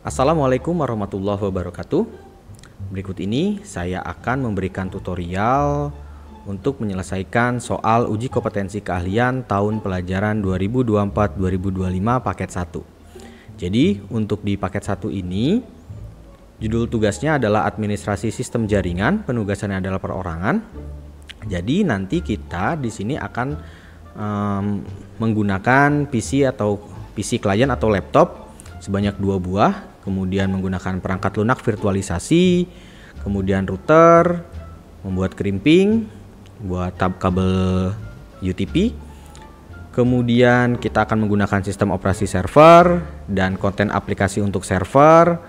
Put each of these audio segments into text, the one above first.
Assalamualaikum warahmatullahi wabarakatuh. Berikut ini saya akan memberikan tutorial untuk menyelesaikan soal uji kompetensi keahlian tahun pelajaran 2024-2025 paket 1. Jadi untuk di paket 1 ini judul tugasnya adalah administrasi sistem jaringan, penugasannya adalah perorangan. Jadi nanti kita di sini akan menggunakan PC klien atau laptop sebanyak 2 buah, kemudian menggunakan perangkat lunak virtualisasi, kemudian router, membuat crimping, buat kabel UTP, kemudian kita akan menggunakan sistem operasi server dan konten aplikasi untuk server,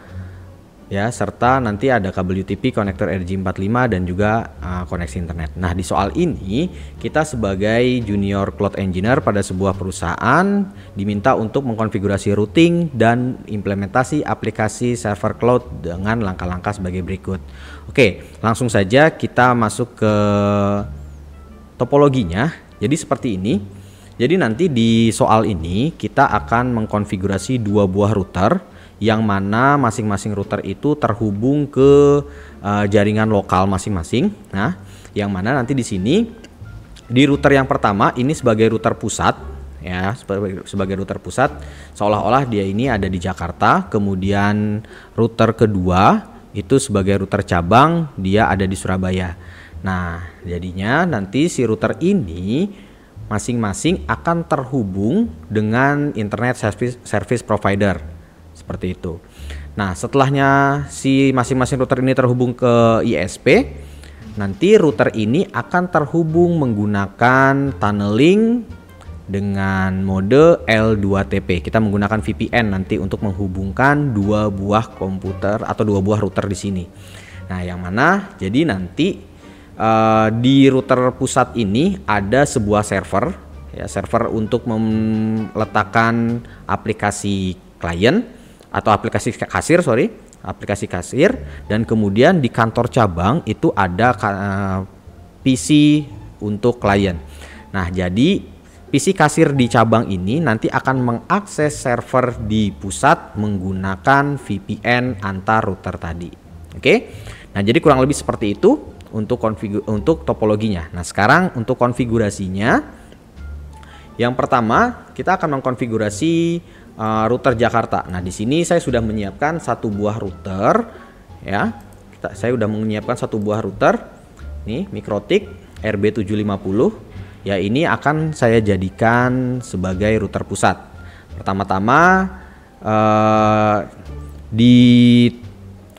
ya, serta nanti ada kabel UTP, konektor RJ45 dan juga koneksi internet. Nah, di soal ini kita sebagai junior cloud engineer pada sebuah perusahaan diminta untuk mengkonfigurasi routing dan implementasi aplikasi server cloud dengan langkah-langkah sebagai berikut. Oke, langsung saja kita masuk ke topologinya. Jadi seperti ini. Jadi nanti di soal ini kita akan mengkonfigurasi 2 buah router, yang mana masing-masing router itu terhubung ke jaringan lokal masing-masing. Nah, yang mana nanti di sini di router yang pertama ini sebagai router pusat, ya, sebagai router pusat, seolah-olah dia ini ada di Jakarta. Kemudian router kedua itu sebagai router cabang, dia ada di Surabaya. Nah, jadinya nanti si router ini masing-masing akan terhubung dengan internet service provider. Seperti itu. Nah, setelahnya si masing-masing router ini terhubung ke ISP, nanti router ini akan terhubung menggunakan tunneling dengan mode L2TP. Kita menggunakan VPN nanti untuk menghubungkan 2 buah komputer atau 2 buah router di sini. Nah, yang mana jadi nanti di router pusat ini ada sebuah server, ya, server untuk meletakkan aplikasi klien atau aplikasi kasir, dan kemudian di kantor cabang itu ada PC untuk klien. Nah, jadi PC kasir di cabang ini nanti akan mengakses server di pusat menggunakan VPN antar router tadi. Oke. Nah, jadi kurang lebih seperti itu untuk topologinya. Nah, sekarang untuk konfigurasinya, yang pertama kita akan mengkonfigurasi router Jakarta. Nah, di sini saya sudah menyiapkan 1 buah router, ya. Saya sudah menyiapkan 1 buah router. Nih, Mikrotik RB750. Ya, ini akan saya jadikan sebagai router pusat. Pertama-tama di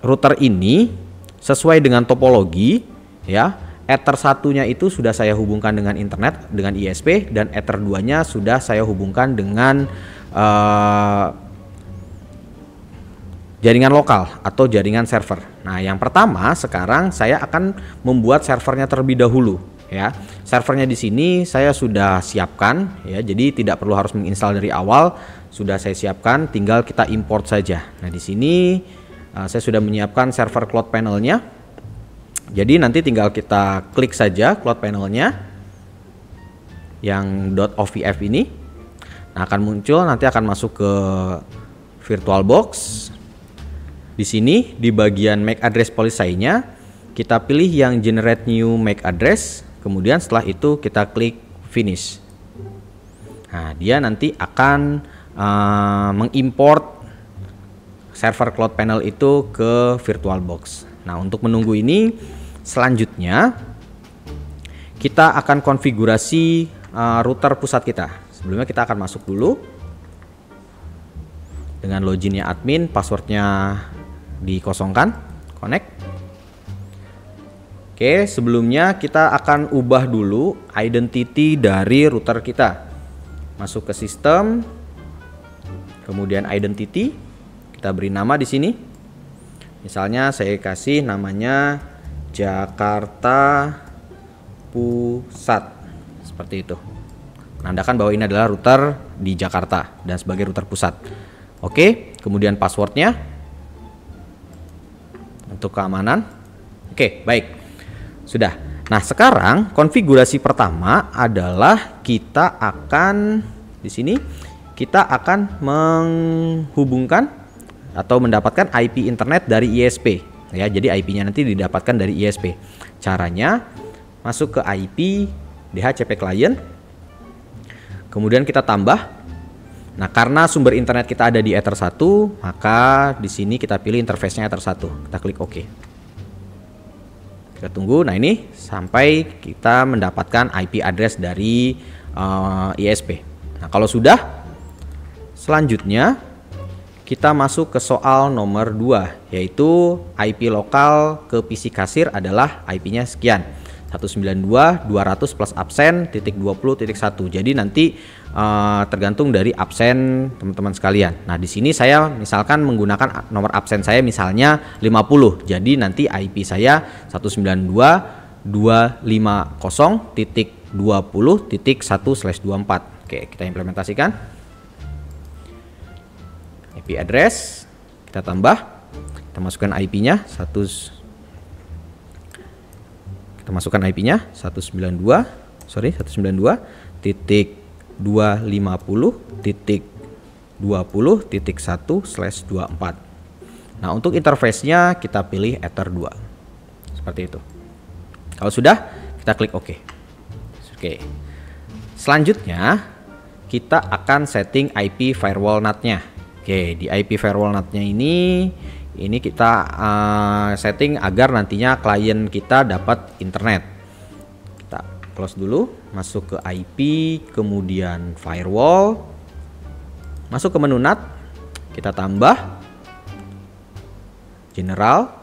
router ini sesuai dengan topologi, ya. Ether 1-nya itu sudah saya hubungkan dengan internet, dengan ISP, dan Ether 2-nya sudah saya hubungkan dengan jaringan lokal atau jaringan server. Nah, yang pertama sekarang saya akan membuat servernya terlebih dahulu, ya. Servernya di sini saya sudah siapkan, ya. Jadi tidak perlu harus menginstal dari awal, sudah saya siapkan, tinggal kita import saja. Nah, di sini saya sudah menyiapkan server cloud panelnya. Jadi nanti tinggal kita klik saja cloud panelnya yang .ovf ini. Nah, akan muncul, nanti akan masuk ke VirtualBox. Di sini di bagian MAC address policy-nya kita pilih yang generate new MAC address, kemudian setelah itu kita klik finish. Nah, dia nanti akan mengimport server cloud panel itu ke VirtualBox. Nah, untuk menunggu ini, selanjutnya kita akan konfigurasi router pusat kita. Sebelumnya kita akan masuk dulu dengan loginnya admin, passwordnya dikosongkan, connect. Oke, sebelumnya kita akan ubah dulu identity dari router kita. Masuk ke sistem, kemudian identity, kita beri nama di sini. Misalnya saya kasih namanya Jakarta Pusat, seperti itu. Menandakan bahwa ini adalah router di Jakarta dan sebagai router pusat. Oke, kemudian passwordnya untuk keamanan. Oke, baik, sudah. Nah, sekarang konfigurasi pertama adalah kita akan di sini kita akan menghubungkan atau mendapatkan IP internet dari ISP ya. Jadi IP-nya nanti didapatkan dari ISP. Caranya masuk ke IP DHCP client, kemudian kita tambah. Nah, karena sumber internet kita ada di Ether 1, maka di sini kita pilih interface-nya Ether 1. Kita klik OK. Kita tunggu. Nah, ini sampai kita mendapatkan IP address dari ISP. Nah, kalau sudah, selanjutnya kita masuk ke soal nomor 2, yaitu IP lokal ke PC kasir adalah IP-nya sekian. 192.200 plus absen titik 20.1. Jadi nanti tergantung dari absen teman-teman sekalian. Nah, di sini saya misalkan menggunakan nomor absen saya misalnya 50. Jadi nanti IP saya 192.250.20.1/24. Oke, kita implementasikan. IP address kita tambah. Kita masukkan IP-nya 192.250.20.1/24. Nah, untuk interface-nya kita pilih Ether 2. Seperti itu. Kalau sudah, kita klik OK. Oke. Selanjutnya, kita akan setting IP firewall NAT-nya. Oke, di IP firewall NAT-nya ini kita setting agar nantinya klien kita dapat internet. Kita close dulu, masuk ke IP, kemudian firewall, masuk ke menu NAT, kita tambah general,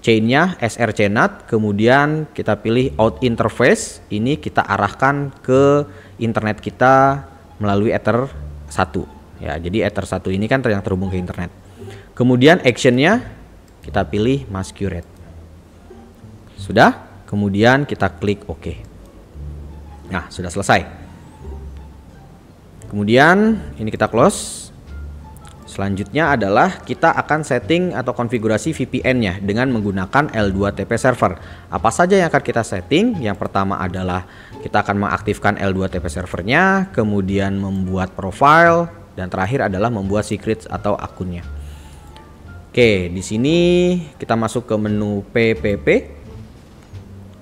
chainnya SRC NAT, kemudian kita pilih out interface. Ini kita arahkan ke internet kita melalui Ether 1 ya. Jadi Ether 1 ini kan yang terhubung ke internet. Kemudian actionnya kita pilih masquerade. Sudah, kemudian kita klik OK. Nah, sudah selesai. Kemudian ini kita close. Selanjutnya adalah kita akan setting atau konfigurasi VPN-nya dengan menggunakan L2TP server. Apa saja yang akan kita setting? Yang pertama adalah kita akan mengaktifkan L2TP servernya, kemudian membuat profile, dan terakhir adalah membuat secrets atau akunnya. Oke, di sini kita masuk ke menu PPP,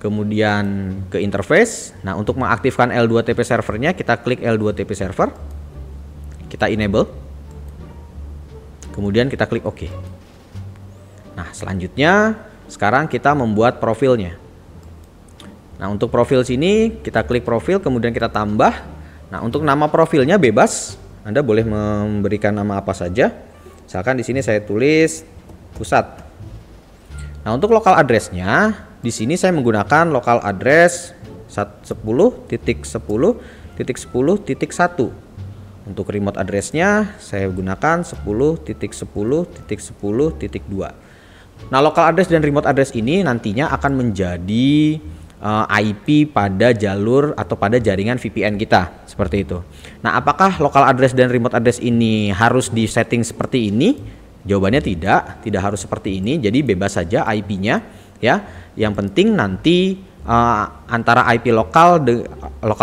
kemudian ke interface. Nah, untuk mengaktifkan L2TP servernya kita klik L2TP server, kita enable, kemudian kita klik OK. Nah, selanjutnya sekarang kita membuat profilnya. Nah, untuk profil sini kita klik profil, kemudian kita tambah. Nah, untuk nama profilnya bebas, Anda boleh memberikan nama apa saja. Misalkan di sini saya tulis pusat. Nah, untuk lokal address-nya di sini saya menggunakan lokal address 10.10.10.1. Untuk remote address-nya saya gunakan 10.10.10.2. Nah, lokal address dan remote address ini nantinya akan menjadi IP pada jalur atau pada jaringan VPN kita, seperti itu. Nah, apakah local address dan remote address ini harus di setting seperti ini? Jawabannya tidak harus seperti ini. Jadi bebas saja IP-nya ya. Yang penting nanti antara IP lokal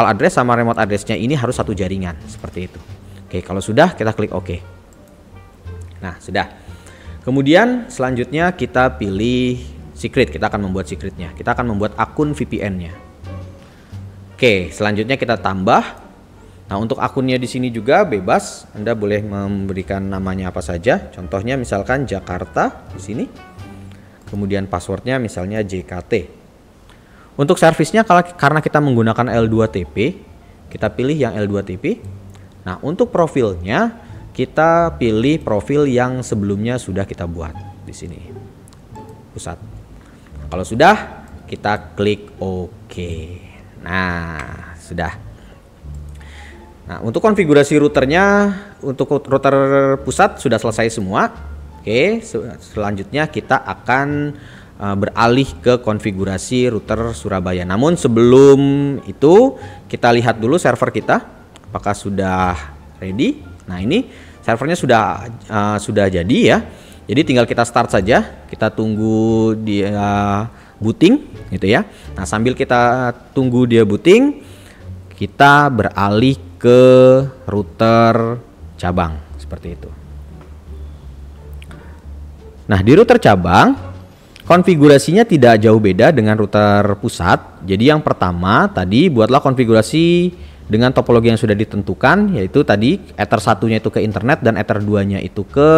address sama remote address-nya ini harus satu jaringan, seperti itu. Oke, kalau sudah kita klik OK. Nah, sudah. Kemudian selanjutnya kita pilih secret, kita akan membuat secretnya. Kita akan membuat akun VPN-nya. Oke, selanjutnya kita tambah. Nah, untuk akunnya di sini juga bebas. Anda boleh memberikan namanya apa saja. Contohnya misalkan Jakarta di sini. Kemudian passwordnya misalnya JKT. Untuk servisnya karena kita menggunakan L2TP, kita pilih yang L2TP. Nah, untuk profilnya kita pilih profil yang sebelumnya sudah kita buat di sini. Pusat. Kalau sudah, kita klik OK. Nah, sudah. Nah, untuk konfigurasi routernya, untuk router pusat sudah selesai semua. Oke, selanjutnya kita akan beralih ke konfigurasi router Surabaya. Namun sebelum itu, kita lihat dulu server kita, apakah sudah ready. Nah, ini servernya sudah jadi ya. Jadi tinggal kita start saja, kita tunggu dia booting gitu ya. Nah, sambil kita tunggu dia booting, kita beralih ke router cabang seperti itu. Nah, di router cabang konfigurasinya tidak jauh beda dengan router pusat. Jadi yang pertama tadi buatlah konfigurasi dengan topologi yang sudah ditentukan, yaitu tadi Ether 1-nya itu ke internet dan Ether 2-nya itu ke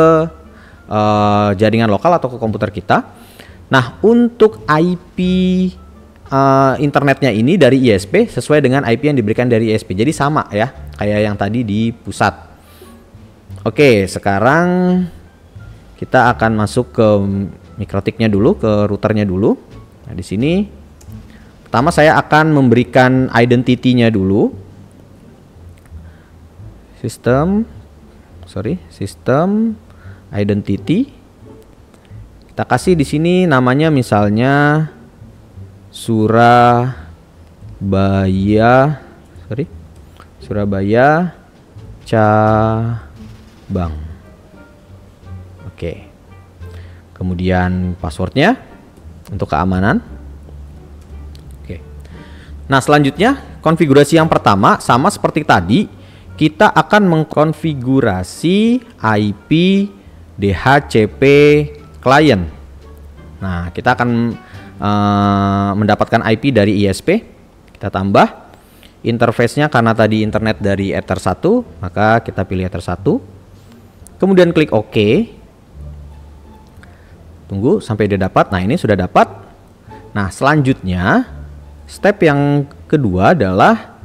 jaringan lokal atau ke komputer kita. Nah, untuk IP internetnya ini dari ISP sesuai dengan IP yang diberikan dari ISP. Jadi sama ya, kayak yang tadi di pusat. Oke, sekarang kita akan masuk ke MikroTik-nya dulu, ke routernya dulu. Nah, di sini pertama saya akan memberikan identity-nya dulu. Sistem identity. Kita kasih di sini namanya misalnya Surabaya cabang. Oke. Kemudian passwordnya untuk keamanan. Oke. Nah, selanjutnya konfigurasi yang pertama sama seperti tadi, kita akan mengkonfigurasi IP DHCP client. Nah, kita akan mendapatkan IP dari ISP. Kita tambah interface-nya, karena tadi internet dari Ether 1, maka kita pilih Ether 1. Kemudian klik OK. Tunggu sampai dia dapat. Nah, ini sudah dapat. Nah, selanjutnya step yang kedua adalah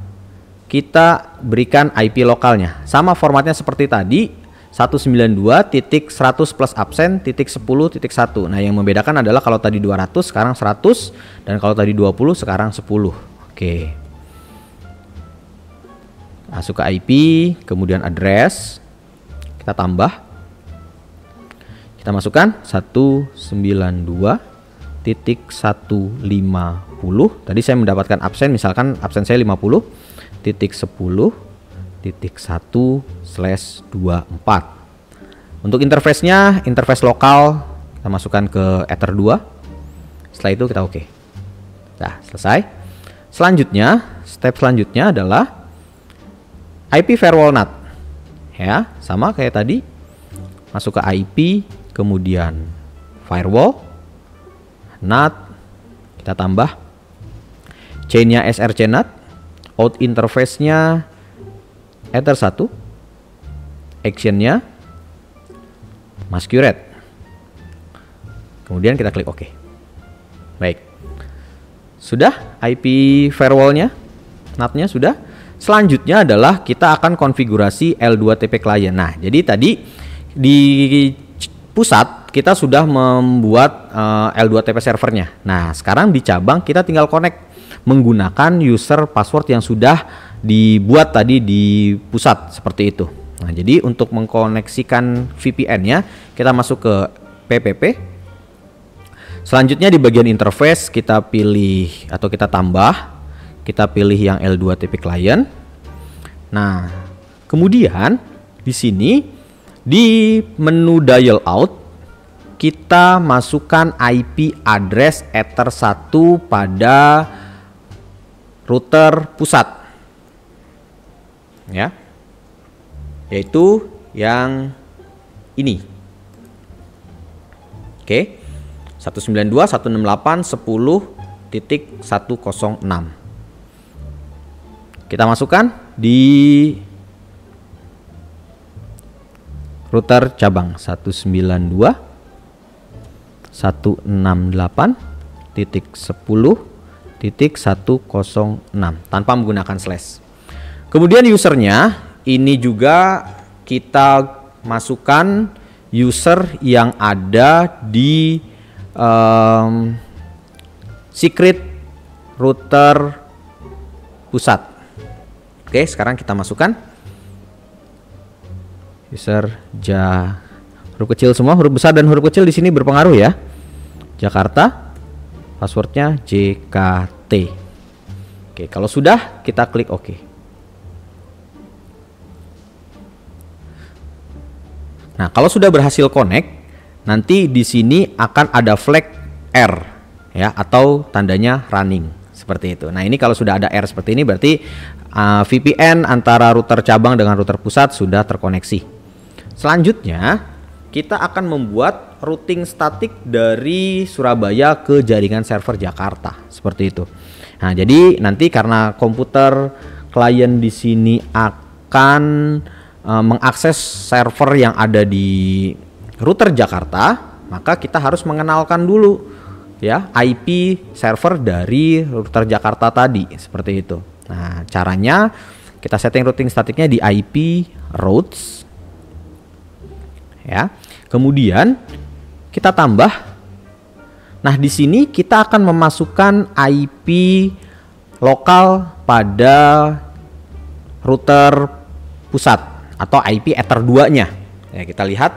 kita berikan IP lokalnya. Sama formatnya seperti tadi, 192.100 plus absen titik 10.1. Nah, yang membedakan adalah kalau tadi 200 sekarang 100, dan kalau tadi 20 sekarang 10. Oke. Masuk ke IP, kemudian address. Kita tambah. Kita masukkan 192.150. Tadi saya mendapatkan absen, misalkan absen saya 50.10.1/24. Untuk interface-nya, interface lokal kita masukkan ke Ether 2. Setelah itu kita oke. Nah, selesai. Selanjutnya, step selanjutnya adalah IP firewall NAT. Ya, sama kayak tadi. Masuk ke IP, kemudian firewall NAT, kita tambah chain-nya SRC NAT, out interface-nya Ether 1, action-nya Masquerade. Kemudian kita klik OK. Baik. Sudah IP firewall-nya, NAT-nya sudah. Selanjutnya adalah kita akan konfigurasi L2TP client. Nah, jadi tadi di pusat kita sudah membuat L2TP servernya. Nah, sekarang di cabang kita tinggal connect menggunakan user password yang sudah dibuat tadi di pusat seperti itu. Nah, jadi untuk mengkoneksikan VPN-nya kita masuk ke PPP. Selanjutnya di bagian interface kita pilih atau kita tambah, kita pilih yang L2TP client. Nah, kemudian di sini di menu dial out kita masukkan IP address Ether 1 pada router pusat. Ya. Yaitu yang ini. Oke. 192.168.10.106. Kita masukkan di router cabang 192.168.10.106 tanpa menggunakan slash. Kemudian usernya ini juga kita masukkan user yang ada di secret router pusat. Oke, sekarang kita masukkan user huruf kecil semua, huruf besar dan huruf kecil di sini berpengaruh ya. Jakarta, passwordnya JKT. Oke, kalau sudah kita klik OK. Nah, kalau sudah berhasil connect, nanti di sini akan ada flag R ya, atau tandanya running seperti itu. Nah, ini kalau sudah ada R seperti ini berarti VPN antara router cabang dengan router pusat sudah terkoneksi. Selanjutnya kita akan membuat routing statik dari Surabaya ke jaringan server Jakarta seperti itu. Nah, jadi nanti karena komputer klien di sini akan mengakses server yang ada di router Jakarta, maka kita harus mengenalkan dulu ya IP server dari router Jakarta tadi seperti itu. Nah, caranya kita setting routing statiknya di IP routes ya. Kemudian kita tambah. Nah, di sini kita akan memasukkan IP lokal pada router pusat atau IP ether 2-nya. Ya, kita lihat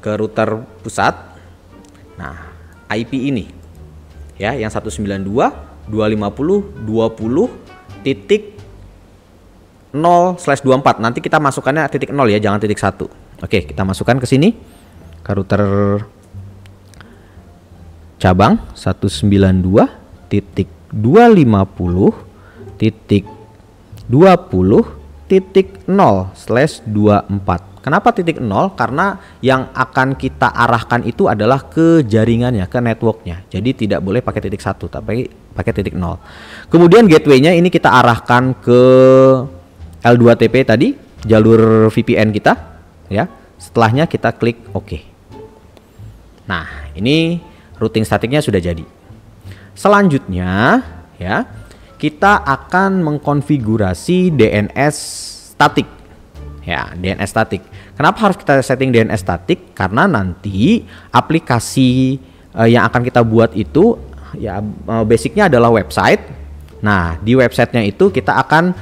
ke router pusat. Nah, IP ini ya yang 192.20.20.0/24. Nanti kita masukkannya titik 0 ya, jangan titik 1. Oke, kita masukkan ke sini ke router cabang 192.20.20.0/24. Kenapa titik 0? Karena yang akan kita arahkan itu adalah ke jaringannya, ke networknya. Jadi tidak boleh pakai titik 1, tapi pakai titik 0. Kemudian gateway-nya ini kita arahkan ke L2TP tadi, jalur VPN kita. Ya, setelahnya kita klik OK. Nah, ini routing statiknya sudah jadi. Selanjutnya ya, kita akan mengkonfigurasi DNS statik. Ya, DNS statik. Kenapa harus kita setting DNS statik? Karena nanti aplikasi yang akan kita buat itu ya basicnya adalah website. Nah, di websitenya itu kita akan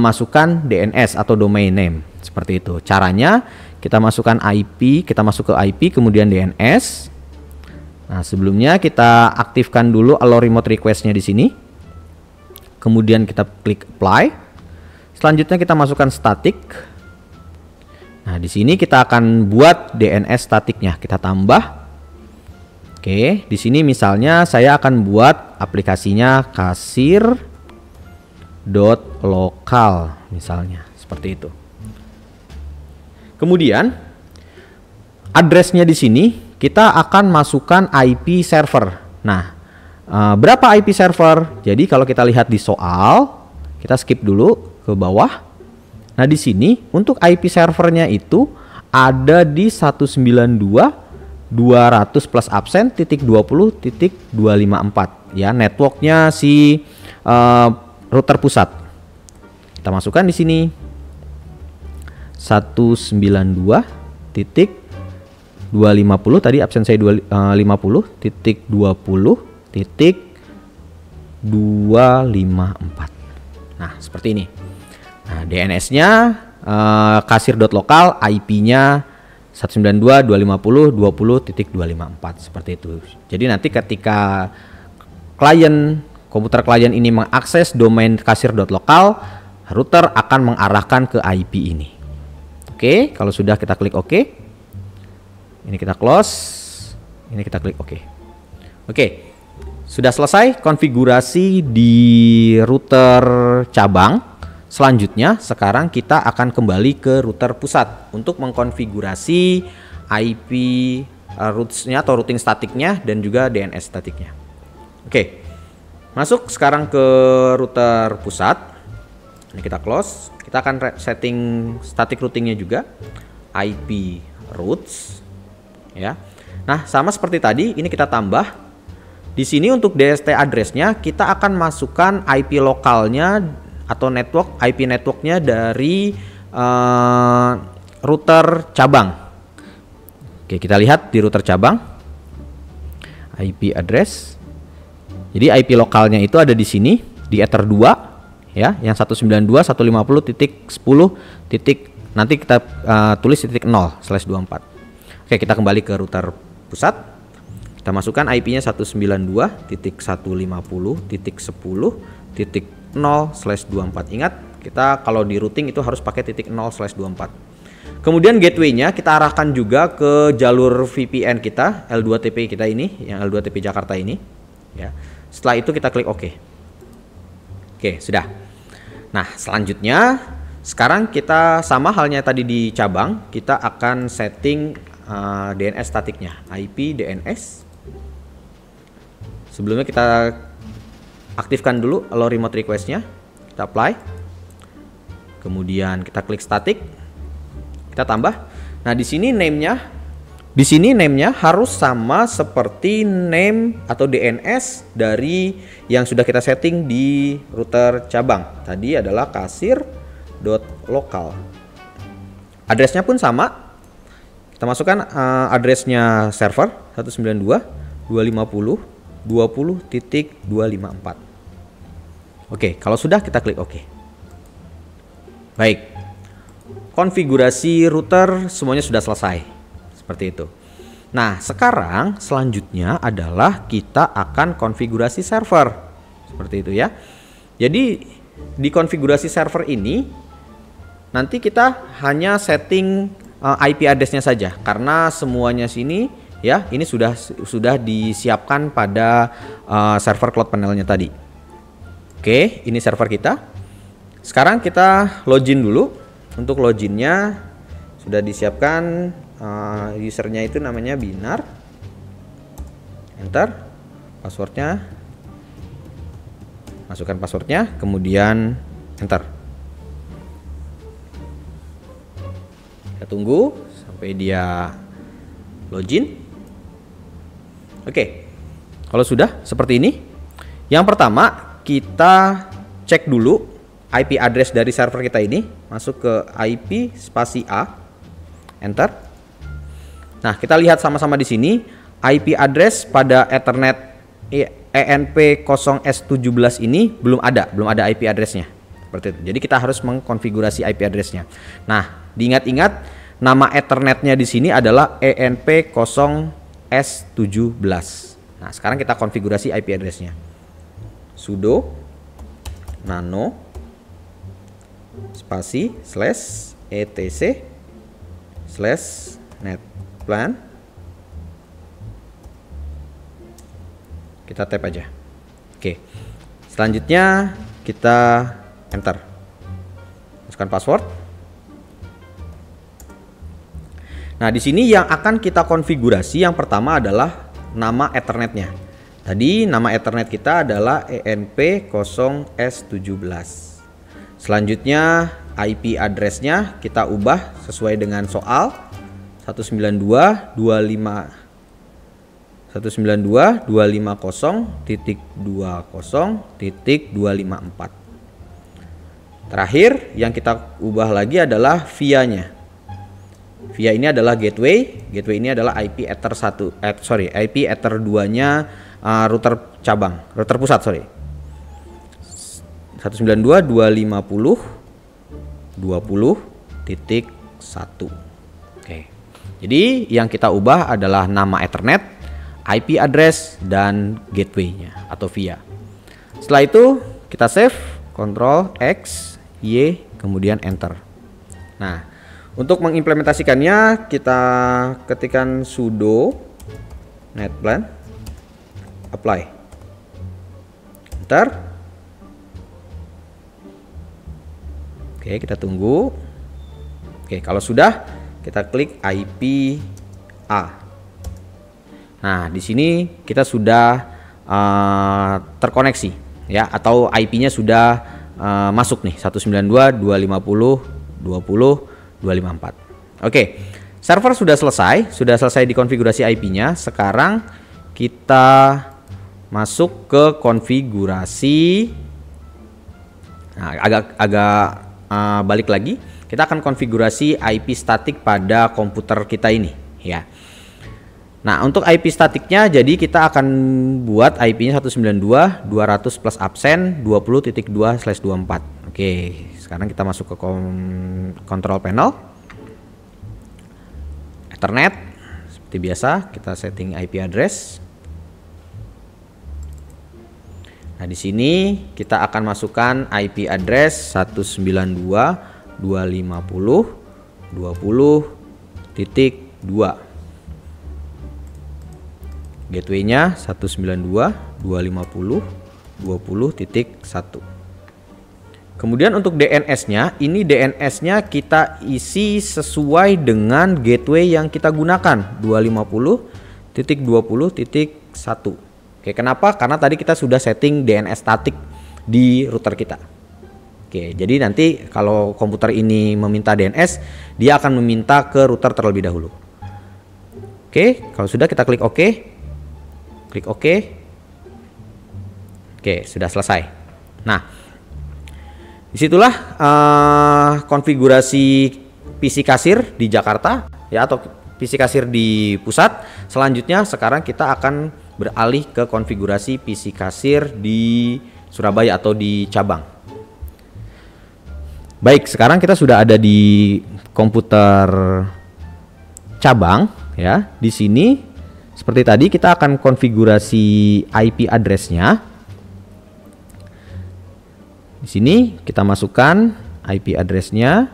masukkan DNS atau domain name. Seperti itu. Caranya kita masukkan IP, kita masuk ke IP kemudian DNS. Nah, sebelumnya kita aktifkan dulu allow remote request-nya di sini. Kemudian kita klik apply. Selanjutnya kita masukkan static. Nah, di sini kita akan buat DNS statiknya. Kita tambah. Oke, di sini misalnya saya akan buat aplikasinya kasir.local misalnya, seperti itu. Kemudian addressnya di sini kita akan masukkan IP server. Nah, berapa IP server? Jadi kalau kita lihat di soal, kita skip dulu ke bawah. Nah, di sini untuk IP servernya itu ada di 192.200 plus absen .20.254 ya, networknya si router pusat. Kita masukkan di sini 192.250 tadi absen saya 50.20.254. Nah, seperti ini. Nah, DNS-nya kasir.local, IP-nya 192.250.20.254 seperti itu. Jadi nanti ketika komputer klien ini mengakses domain kasir.local, router akan mengarahkan ke IP ini. Oke, kalau sudah kita klik OK. Ini kita close. Ini kita klik OK. Oke, sudah selesai konfigurasi di router cabang. Selanjutnya sekarang kita akan kembali ke router pusat untuk mengkonfigurasi IP routes-nya atau routing statiknya dan juga DNS statiknya. Oke, masuk sekarang ke router pusat. Ini kita close. Kita akan setting static routingnya juga, IP routes, ya. Nah, sama seperti tadi, ini kita tambah. Di sini untuk DST address-nya kita akan masukkan IP lokalnya atau IP networknya dari router cabang. Oke, kita lihat di router cabang, IP address. Jadi IP lokalnya itu ada di sini di ether 2. Ya, yang 192.150.10. Nanti kita tulis titik 0/24. Oke, kita kembali ke router pusat. Kita masukkan IP-nya 192.150.10.0/24. Ingat, kita kalau di routing itu harus pakai titik 0/24. Kemudian gateway-nya kita arahkan juga ke jalur VPN kita, L2TP kita ini, yang L2TP Jakarta ini. Ya. Setelah itu kita klik OK. Oke, sudah. Nah, selanjutnya sekarang kita sama halnya tadi di cabang, kita akan setting DNS statiknya, IP DNS. Sebelumnya kita aktifkan dulu allow remote request-nya, kita apply. Kemudian kita klik static, kita tambah. Nah, di sini name-nya harus sama seperti name atau DNS dari yang sudah kita setting di router cabang. Tadi adalah kasir.local. Address-nya pun sama. Kita masukkan address-nya server 192.250.20.254. Oke, kalau sudah kita klik OK. Baik. Konfigurasi router semuanya sudah selesai. Seperti itu. Nah, sekarang selanjutnya adalah kita akan konfigurasi server. Seperti itu ya. Jadi di konfigurasi server ini nanti kita hanya setting IP address-nya saja, karena semuanya sini ya ini sudah disiapkan pada server cloud panelnya tadi. Oke, ini server kita. Sekarang kita login dulu. Untuk loginnya sudah disiapkan, usernya itu namanya Binar. Enter passwordnya, masukkan passwordnya, kemudian enter. Kita tunggu sampai dia login. Oke, kalau sudah seperti ini, yang pertama kita cek dulu IP address dari server kita ini. Masuk ke IP spasi A, enter. Nah, kita lihat sama-sama di sini IP address pada Ethernet ENP0S17 ini belum ada IP address-nya. Seperti itu. Jadi kita harus mengkonfigurasi IP address-nya. Nah, diingat-ingat nama Ethernet-nya di sini adalah ENP0S17. Nah, sekarang kita konfigurasi IP address-nya. Sudo nano spasi /etc/netplan. Kita tap aja. Oke. Selanjutnya kita enter. Masukkan password. Nah, di sini yang akan kita konfigurasi yang pertama adalah nama Ethernet-nya. Tadi nama Ethernet kita adalah ENP0S17. Selanjutnya IP address-nya kita ubah sesuai dengan soal 192.250.20.254. Terakhir yang kita ubah lagi adalah via-nya. Via ini adalah gateway. Gateway ini adalah IP ether 1, IP ether 2-nya router cabang, router pusat, 192.250.20.1. Oke. Jadi yang kita ubah adalah nama Ethernet, IP address, dan gateway-nya atau via. Setelah itu kita save, Ctrl X, Y, kemudian enter. Nah, untuk mengimplementasikannya kita ketikkan sudo netplan apply, enter. Oke, kita tunggu. Oke, kalau sudah kita klik IP A. Nah, di sini kita sudah terkoneksi ya, atau IP-nya sudah masuk nih 192.250.20.254. Oke, server sudah selesai dikonfigurasi IP-nya. Sekarang kita masuk ke konfigurasi. Nah, agak balik lagi, kita akan konfigurasi IP statik pada komputer kita ini ya. Nah, untuk IP statiknya jadi kita akan buat IP-nya 192.200 plus absen 20.2/24. Oke, sekarang kita masuk ke control panel. Ethernet seperti biasa kita setting IP address. Nah, di sini kita akan masukkan IP address 192.250.20.2. Gateway-nya 192.250.20.1. Kemudian untuk DNS-nya, ini DNS-nya kita isi sesuai dengan gateway yang kita gunakan, 250.20.1. Oke, kenapa? Karena tadi kita sudah setting DNS statik di router kita. Oke, jadi nanti kalau komputer ini meminta DNS, dia akan meminta ke router terlebih dahulu. Oke, kalau sudah kita klik OK. Klik OK. Oke, sudah selesai. Nah, disitulah konfigurasi PC kasir di Jakarta ya, atau PC kasir di pusat. Selanjutnya sekarang kita akan beralih ke konfigurasi PC kasir di Surabaya atau di cabang. Baik, sekarang kita sudah ada di komputer cabang ya. Di sini seperti tadi kita akan konfigurasi IP address-nya. Di sini kita masukkan IP address-nya.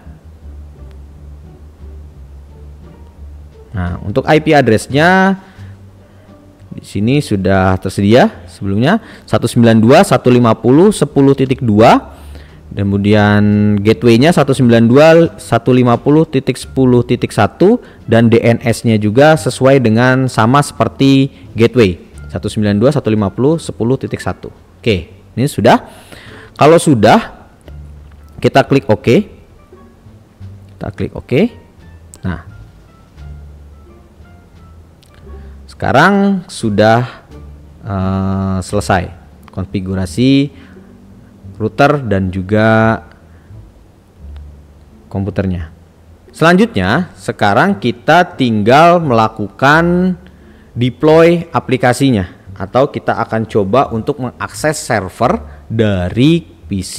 Nah, untuk IP address-nya di sini sudah tersedia sebelumnya 192.150.10.2. Kemudian gateway-nya 192.150.10.1 dan DNS-nya juga sesuai dengan sama seperti gateway 192.150.10.1. Oke, ini sudah. Kalau sudah, kita klik OK. Kita klik OK. Nah, sekarang sudah selesai konfigurasi router dan juga komputernya. Selanjutnya, sekarang kita tinggal melakukan deploy aplikasinya, atau kita akan coba untuk mengakses server dari PC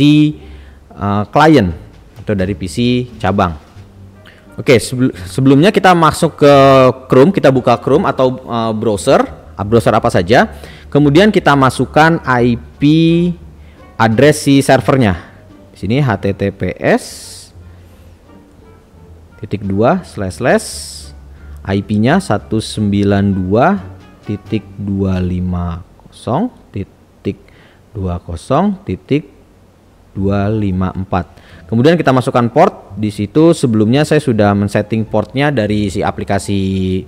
klien atau dari PC cabang. Oke, sebelumnya kita masuk ke Chrome, kita buka Chrome atau browser apa saja. Kemudian kita masukkan IP address si servernya. Di sini https://IP-nya 192.20.20.254. Kemudian kita masukkan port. Di situ sebelumnya saya sudah men-setting portnya dari si aplikasi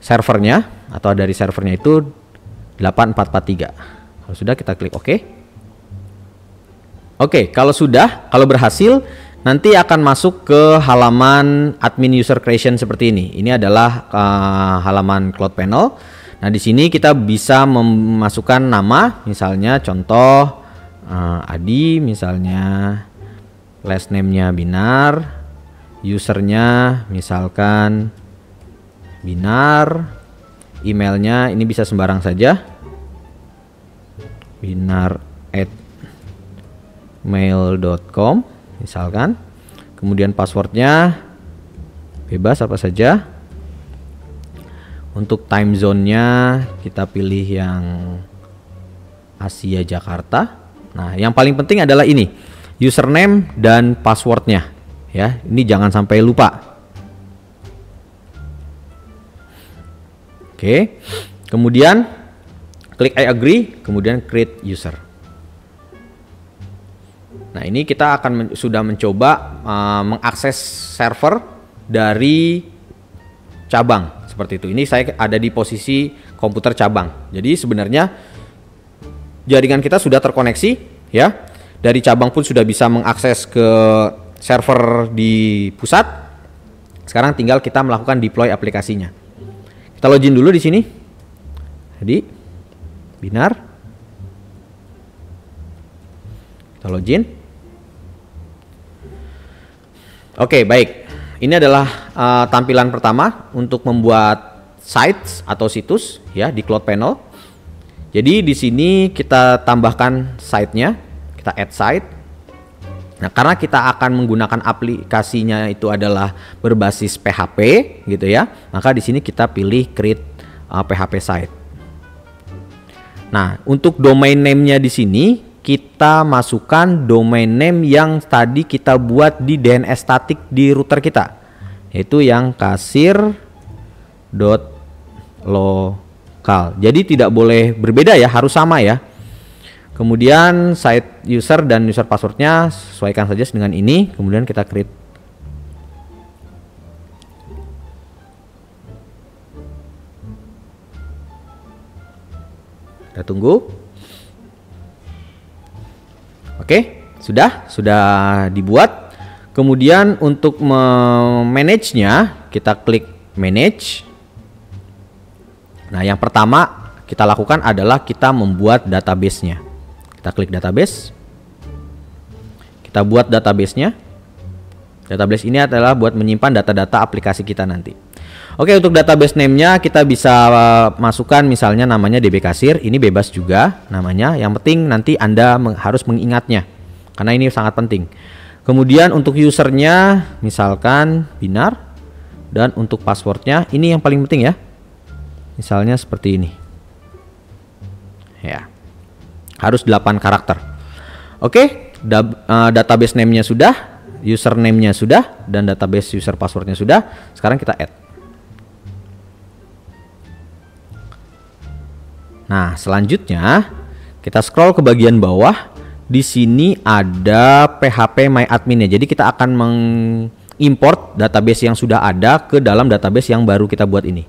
servernya atau dari servernya itu 8443. Kalau sudah, kita klik OK. Oke, kalau berhasil, nanti akan masuk ke halaman admin user creation seperti ini. Ini adalah halaman Cloud Panel. Nah, di sini kita bisa memasukkan nama, misalnya contoh Adi, misalnya last name-nya Binar, usernya misalkan Binar, emailnya ini bisa sembarang saja, binar@mail.com misalkan. Kemudian passwordnya bebas apa saja. Untuk time zone-nya kita pilih yang Asia Jakarta. Nah, yang paling penting adalah ini, username dan passwordnya ya. Ini jangan sampai lupa. Oke. Kemudian klik I agree, kemudian create user. Nah, ini kita akan sudah mencoba mengakses server dari cabang seperti itu. Ini saya ada di posisi komputer cabang. Jadi sebenarnya jaringan kita sudah terkoneksi ya. Dari cabang pun sudah bisa mengakses ke server di pusat. Sekarang tinggal kita melakukan deploy aplikasinya. Kita login dulu di sini. Jadi Binar. Kita login. Oke, baik. Ini adalah tampilan pertama untuk membuat sites atau situs ya di Cloud Panel. Jadi di sini kita tambahkan site-nya, kita add site. Nah, karena kita akan menggunakan aplikasinya itu adalah berbasis PHP gitu ya, maka di sini kita pilih create PHP site. Nah, untuk domain name-nya di sini kita masukkan domain name yang tadi kita buat di DNS statik di router kita, yaitu yang kasir.local. Jadi tidak boleh berbeda ya, harus sama ya. Kemudian site user dan user passwordnya sesuaikan saja dengan ini. Kemudian kita create. Kita tunggu. Oke, sudah dibuat. Kemudian untuk memanage-nya kita klik manage. Nah, yang pertama kita lakukan adalah kita membuat database-nya. Kita klik database. Kita buat database-nya. Database ini adalah buat menyimpan data-data aplikasi kita nanti. Oke, untuk database name-nya kita bisa masukkan misalnya namanya DB Kasir. Ini bebas juga namanya. Yang penting nanti Anda harus mengingatnya. Karena ini sangat penting. Kemudian untuk usernya misalkan Binar. Dan untuk passwordnya ini yang paling penting ya. Misalnya seperti ini. Ya. Harus 8 karakter. Oke, database name-nya sudah, username-nya sudah, dan database user passwordnya sudah. Sekarang kita add. Nah, selanjutnya kita scroll ke bagian bawah. Di sini ada phpMyAdmin-nya. Jadi kita akan mengimport database yang sudah ada ke dalam database yang baru kita buat ini.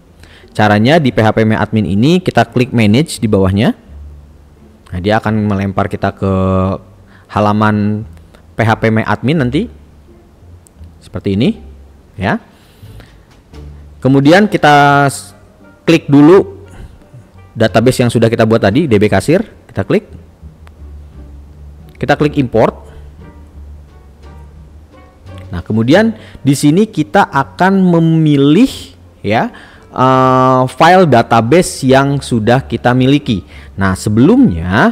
Caranya di phpMyAdmin ini kita klik manage di bawahnya. Nah, dia akan melempar kita ke halaman phpMyAdmin nanti seperti ini ya. Kemudian kita klik dulu database yang sudah kita buat tadi, DB Kasir. Kita klik import. Nah, kemudian di sini kita akan memilih ya file database yang sudah kita miliki. Nah, sebelumnya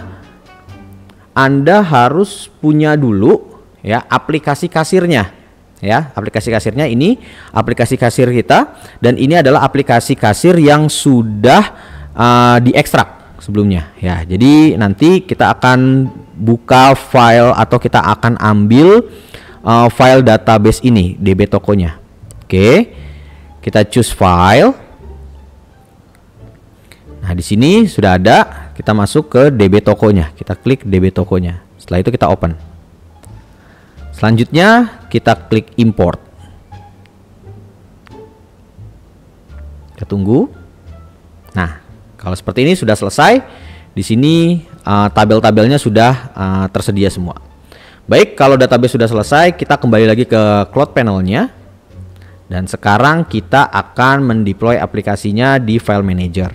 Anda harus punya dulu ya aplikasi kasirnya. Ya, aplikasi kasirnya ini aplikasi kasir kita, dan ini adalah aplikasi kasir yang sudah diekstrak sebelumnya ya. Jadi nanti kita akan buka file atau kita akan ambil file database ini, DB tokonya. Oke. Kita choose file. Nah, di sini sudah ada, kita masuk ke DB tokonya. Kita klik DB tokonya. Setelah itu kita open. Selanjutnya kita klik import. Kita tunggu. Nah, kalau seperti ini sudah selesai. Di sini tabel-tabelnya sudah tersedia semua. Baik, kalau database sudah selesai, kita kembali lagi ke Cloud Panel-nya. Dan sekarang kita akan mendeploy aplikasinya di File Manager.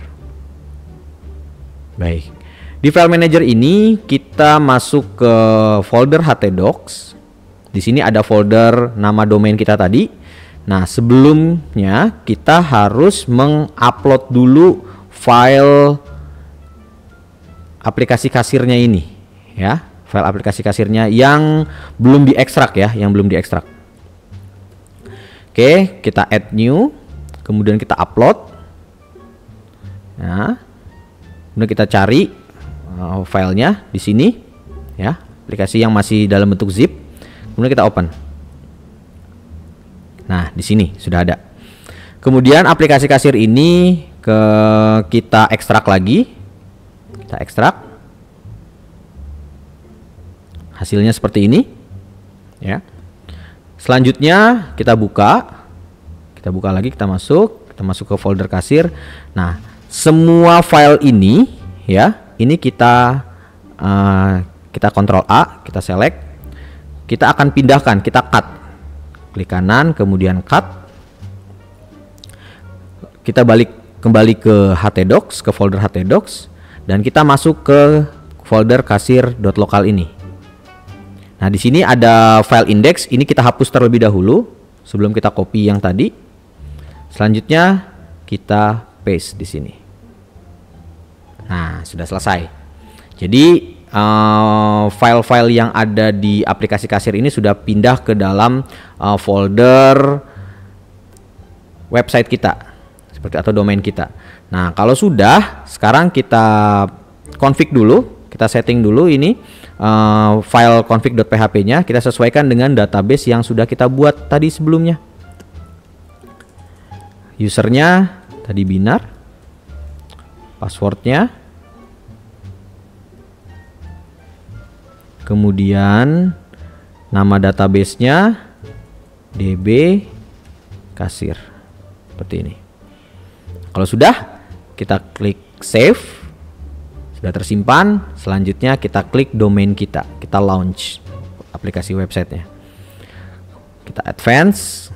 Baik, di File Manager ini kita masuk ke folder htdocs. Di sini ada folder nama domain kita tadi. Nah, sebelumnya kita harus mengupload dulu file aplikasi kasirnya ini, ya, file aplikasi kasirnya yang belum diekstrak ya, yang belum diekstrak. Oke, kita add new, kemudian kita upload. Nah, kemudian kita cari filenya di sini, ya, aplikasi yang masih dalam bentuk zip. Kemudian kita open. Nah, di sini sudah ada. Kemudian aplikasi kasir ini kita ekstrak lagi. Kita ekstrak. Hasilnya seperti ini, ya. Selanjutnya kita buka. Kita buka lagi, kita masuk ke folder kasir. Nah, semua file ini ya, ini kita Ctrl A, kita select. Kita akan pindahkan, kita cut. Klik kanan, kemudian cut. Kita kembali ke htdocs, ke folder htdocs, dan kita masuk ke folder kasir.local ini. Nah, di sini ada file index, ini kita hapus terlebih dahulu sebelum kita copy yang tadi. Selanjutnya kita paste di sini. Nah, sudah selesai. Jadi file-file yang ada di aplikasi kasir ini sudah pindah ke dalam folder website kita, seperti atau domain kita. Nah, kalau sudah, sekarang kita config dulu, kita setting dulu ini file config.php-nya, kita sesuaikan dengan database yang sudah kita buat tadi sebelumnya. Usernya tadi Binar, passwordnya kemudian nama database-nya DB kasir seperti ini. Kalau sudah, kita klik save, sudah tersimpan. Selanjutnya kita klik domain kita launch aplikasi websitenya, kita advance,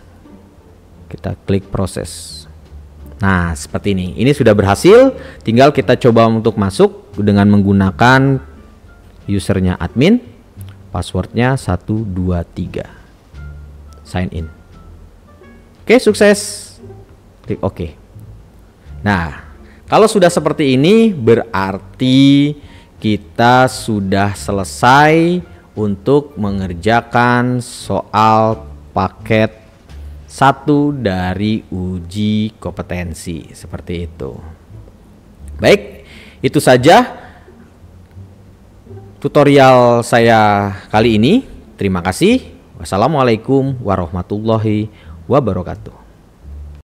kita klik proses. Nah seperti ini sudah berhasil. Tinggal kita coba untuk masuk dengan menggunakan usernya admin, passwordnya 123, sign in. Oke, sukses. Klik OK. Nah, kalau sudah seperti ini berarti kita sudah selesai untuk mengerjakan soal paket 1 dari uji kompetensi seperti itu. Baik, itu saja tutorial saya kali ini. Terima kasih. Wassalamualaikum warahmatullahi wabarakatuh.